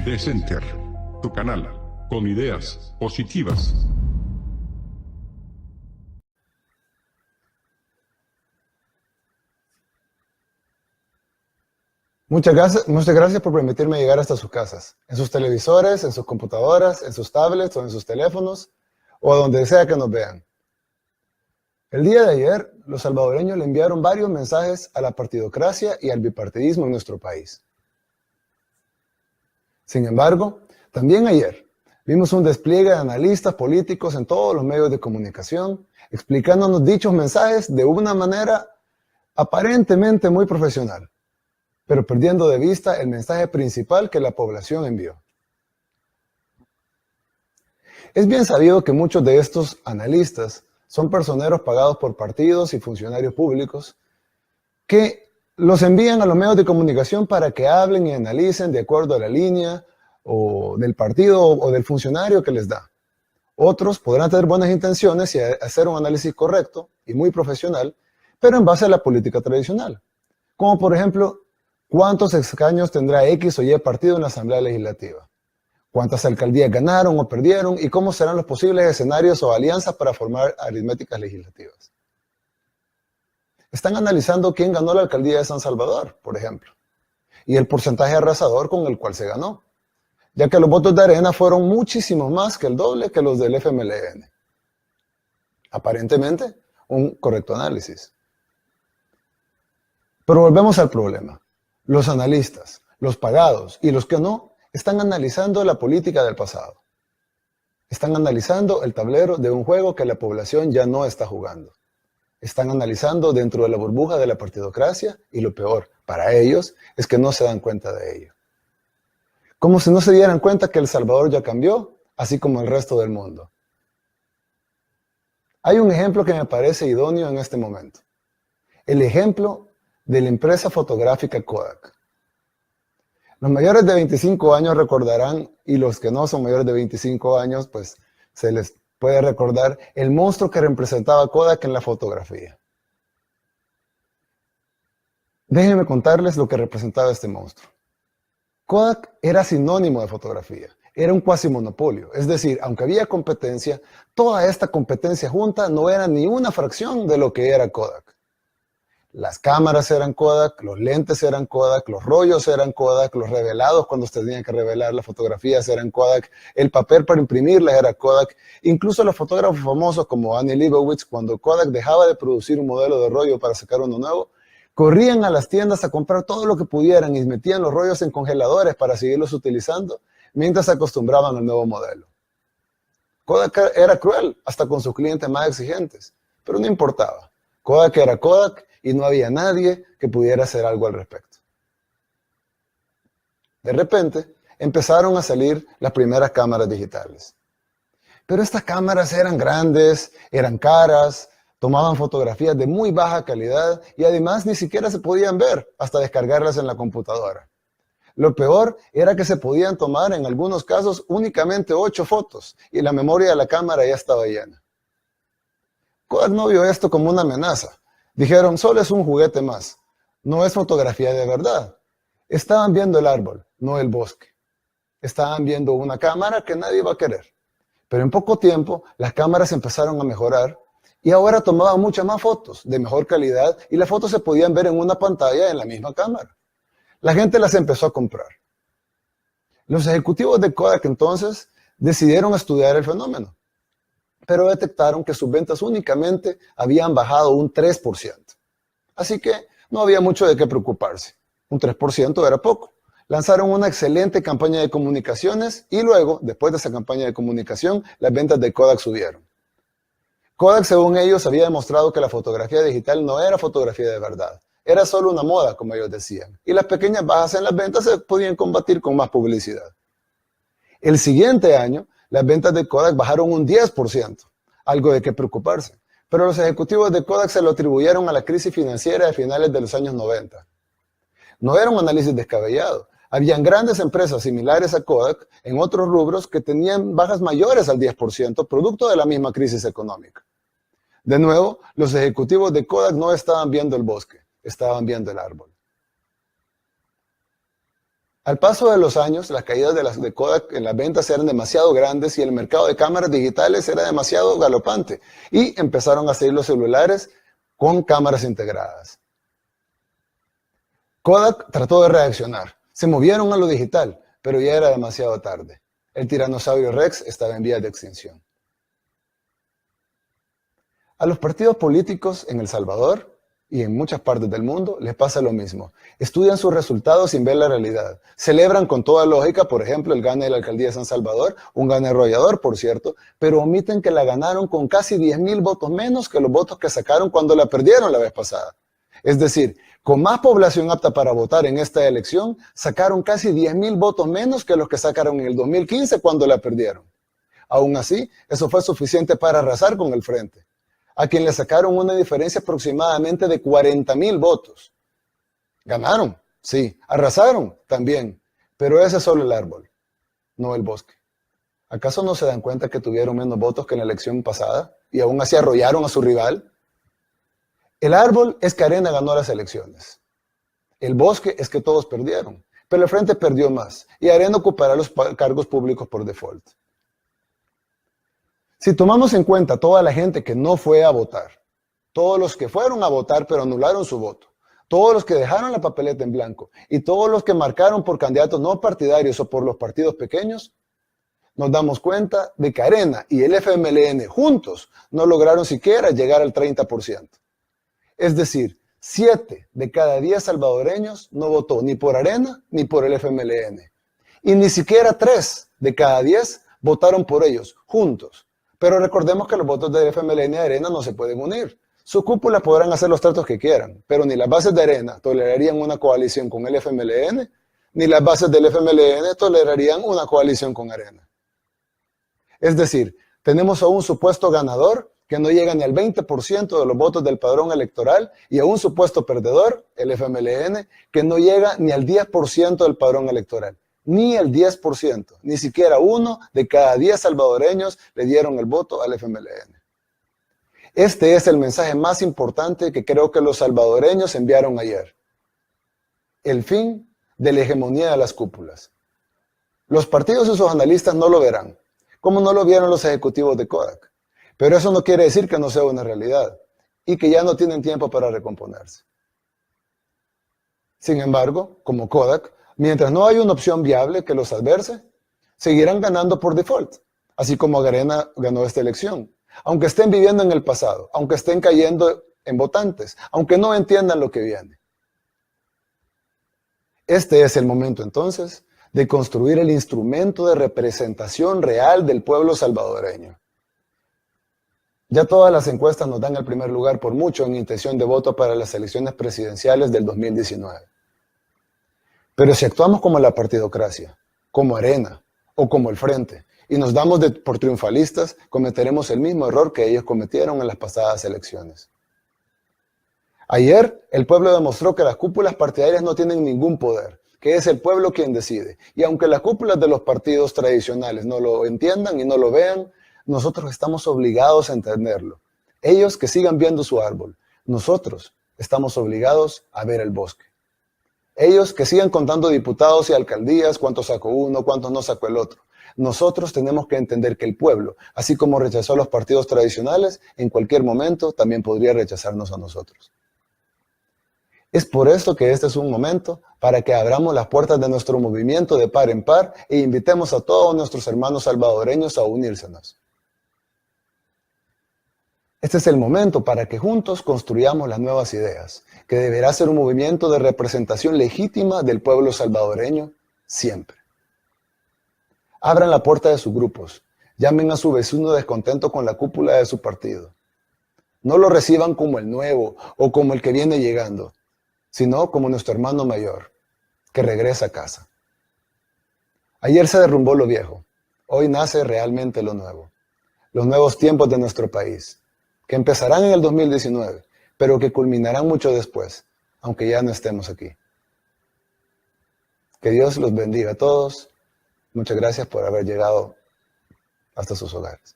Decenter, tu canal, con ideas positivas. Muchas gracias por permitirme llegar hasta sus casas, en sus televisores, en sus computadoras, en sus tablets o en sus teléfonos, o a donde sea que nos vean. El día de ayer, los salvadoreños le enviaron varios mensajes a la partidocracia y al bipartidismo en nuestro país. Sin embargo, también ayer vimos un despliegue de analistas políticos en todos los medios de comunicación, explicándonos dichos mensajes de una manera aparentemente muy profesional, pero perdiendo de vista el mensaje principal que la población envió. Es bien sabido que muchos de estos analistas son personeros pagados por partidos y funcionarios públicos que los envían a los medios de comunicación para que hablen y analicen de acuerdo a la línea o del partido o del funcionario que les da. Otros podrán tener buenas intenciones y hacer un análisis correcto y muy profesional, pero en base a la política tradicional. Como por ejemplo, ¿cuántos escaños tendrá X o Y partido en la Asamblea Legislativa? ¿Cuántas alcaldías ganaron o perdieron? ¿Y cómo serán los posibles escenarios o alianzas para formar aritméticas legislativas? Están analizando quién ganó la alcaldía de San Salvador, por ejemplo, y el porcentaje arrasador con el cual se ganó, ya que los votos de Arena fueron muchísimos más que el doble que los del FMLN. Aparentemente, un correcto análisis. Pero volvemos al problema. Los analistas, los pagados y los que no, están analizando la política del pasado. Están analizando el tablero de un juego que la población ya no está jugando. Están analizando dentro de la burbuja de la partidocracia y lo peor para ellos es que no se dan cuenta de ello. Como si no se dieran cuenta que El Salvador ya cambió, así como el resto del mundo. Hay un ejemplo que me parece idóneo en este momento. El ejemplo de la empresa fotográfica Kodak. Los mayores de 25 años recordarán, y los que no son mayores de 25 años, pues se les puede recordar el monstruo que representaba Kodak en la fotografía. Déjenme contarles lo que representaba este monstruo. Kodak era sinónimo de fotografía, era un cuasimonopolio, es decir, aunque había competencia, toda esta competencia junta no era ni una fracción de lo que era Kodak. Las cámaras eran Kodak, los lentes eran Kodak, los rollos eran Kodak, los revelados cuando se tenían que revelar las fotografías eran Kodak, el papel para imprimirlas era Kodak, incluso los fotógrafos famosos como Annie Leibovitz, cuando Kodak dejaba de producir un modelo de rollo para sacar uno nuevo, corrían a las tiendas a comprar todo lo que pudieran y metían los rollos en congeladores para seguirlos utilizando mientras se acostumbraban al nuevo modelo. Kodak era cruel, hasta con sus clientes más exigentes, pero no importaba. Kodak era Kodak y no había nadie que pudiera hacer algo al respecto. De repente, empezaron a salir las primeras cámaras digitales. Pero estas cámaras eran grandes, eran caras, tomaban fotografías de muy baja calidad y además ni siquiera se podían ver hasta descargarlas en la computadora. Lo peor era que se podían tomar en algunos casos únicamente 8 fotos y la memoria de la cámara ya estaba llena. Kodak no vio esto como una amenaza. Dijeron, solo es un juguete más, no es fotografía de verdad. Estaban viendo el árbol, no el bosque. Estaban viendo una cámara que nadie iba a querer. Pero en poco tiempo las cámaras empezaron a mejorar y ahora tomaban muchas más fotos de mejor calidad y las fotos se podían ver en una pantalla en la misma cámara. La gente las empezó a comprar. Los ejecutivos de Kodak entonces decidieron estudiar el fenómeno, pero detectaron que sus ventas únicamente habían bajado un 3%. Así que no había mucho de qué preocuparse. Un 3% era poco. Lanzaron una excelente campaña de comunicaciones y luego, después de esa campaña de comunicación, las ventas de Kodak subieron. Kodak, según ellos, había demostrado que la fotografía digital no era fotografía de verdad. Era solo una moda, como ellos decían. Y las pequeñas bajas en las ventas se podían combatir con más publicidad. El siguiente año, las ventas de Kodak bajaron un 10%, algo de qué preocuparse. Pero los ejecutivos de Kodak se lo atribuyeron a la crisis financiera de finales de los años 90. No era un análisis descabellado. Habían grandes empresas similares a Kodak en otros rubros que tenían bajas mayores al 10%, producto de la misma crisis económica. De nuevo, los ejecutivos de Kodak no estaban viendo el bosque, estaban viendo el árbol. Al paso de los años, las caídas de Kodak en las ventas eran demasiado grandes y el mercado de cámaras digitales era demasiado galopante. Y empezaron a salir los celulares con cámaras integradas. Kodak trató de reaccionar. Se movieron a lo digital, pero ya era demasiado tarde. El tiranosaurio Rex estaba en vías de extinción. A los partidos políticos en El Salvador y en muchas partes del mundo les pasa lo mismo. Estudian sus resultados sin ver la realidad. Celebran con toda lógica, por ejemplo, el gane de la alcaldía de San Salvador, un gane arrollador, por cierto, pero omiten que la ganaron con casi 10,000 votos menos que los votos que sacaron cuando la perdieron la vez pasada. Es decir, con más población apta para votar en esta elección, sacaron casi 10,000 votos menos que los que sacaron en el 2015 cuando la perdieron. Aún así, eso fue suficiente para arrasar con el frente, a quien le sacaron una diferencia aproximadamente de 40,000 votos. Ganaron, sí. Arrasaron, también. Pero ese es solo el árbol, no el bosque. ¿Acaso no se dan cuenta que tuvieron menos votos que en la elección pasada y aún así arrollaron a su rival? El árbol es que Arena ganó las elecciones. El bosque es que todos perdieron, pero el frente perdió más y Arena ocupará los cargos públicos por default. Si tomamos en cuenta toda la gente que no fue a votar, todos los que fueron a votar pero anularon su voto, todos los que dejaron la papeleta en blanco y todos los que marcaron por candidatos no partidarios o por los partidos pequeños, nos damos cuenta de que Arena y el FMLN juntos no lograron siquiera llegar al 30%. Es decir, 7 de cada 10 salvadoreños no votó ni por Arena ni por el FMLN. Y ni siquiera 3 de cada 10 votaron por ellos juntos. Pero recordemos que los votos del FMLN y Arena no se pueden unir. Su cúpula podrán hacer los tratos que quieran, pero ni las bases de Arena tolerarían una coalición con el FMLN, ni las bases del FMLN tolerarían una coalición con Arena. Es decir, tenemos a un supuesto ganador que no llega ni al 20% de los votos del padrón electoral y a un supuesto perdedor, el FMLN, que no llega ni al 10% del padrón electoral. Ni el 10%, ni siquiera 1 de cada 10 salvadoreños le dieron el voto al FMLN. Este es el mensaje más importante que creo que los salvadoreños enviaron ayer. El fin de la hegemonía de las cúpulas. Los partidos y sus analistas no lo verán, como no lo vieron los ejecutivos de Kodak. Pero eso no quiere decir que no sea una realidad y que ya no tienen tiempo para recomponerse. Sin embargo, como Kodak, mientras no hay una opción viable que los adverse, seguirán ganando por default, así como Arena ganó esta elección. Aunque estén viviendo en el pasado, aunque estén cayendo en votantes, aunque no entiendan lo que viene. Este es el momento entonces de construir el instrumento de representación real del pueblo salvadoreño. Ya todas las encuestas nos dan el primer lugar por mucho en intención de voto para las elecciones presidenciales del 2019. Pero si actuamos como la partidocracia, como Arena o como el Frente, y nos damos por triunfalistas, cometeremos el mismo error que ellos cometieron en las pasadas elecciones. Ayer, el pueblo demostró que las cúpulas partidarias no tienen ningún poder, que es el pueblo quien decide. Y aunque las cúpulas de los partidos tradicionales no lo entiendan y no lo vean, nosotros estamos obligados a entenderlo. Ellos que sigan viendo su árbol. Nosotros estamos obligados a ver el bosque. Ellos que sigan contando diputados y alcaldías, cuántos sacó uno, cuántos no sacó el otro. Nosotros tenemos que entender que el pueblo, así como rechazó a los partidos tradicionales, en cualquier momento también podría rechazarnos a nosotros. Es por esto que este es un momento para que abramos las puertas de nuestro movimiento de par en par e invitemos a todos nuestros hermanos salvadoreños a unírsenos. Este es el momento para que juntos construyamos las nuevas ideas, que deberá ser un movimiento de representación legítima del pueblo salvadoreño siempre. Abran la puerta de sus grupos, llamen a su vecino descontento con la cúpula de su partido. No lo reciban como el nuevo o como el que viene llegando, sino como nuestro hermano mayor, que regresa a casa. Ayer se derrumbó lo viejo, hoy nace realmente lo nuevo, los nuevos tiempos de nuestro país, que empezarán en el 2019, pero que culminarán mucho después, aunque ya no estemos aquí. Que Dios los bendiga a todos. Muchas gracias por haber llegado hasta sus hogares.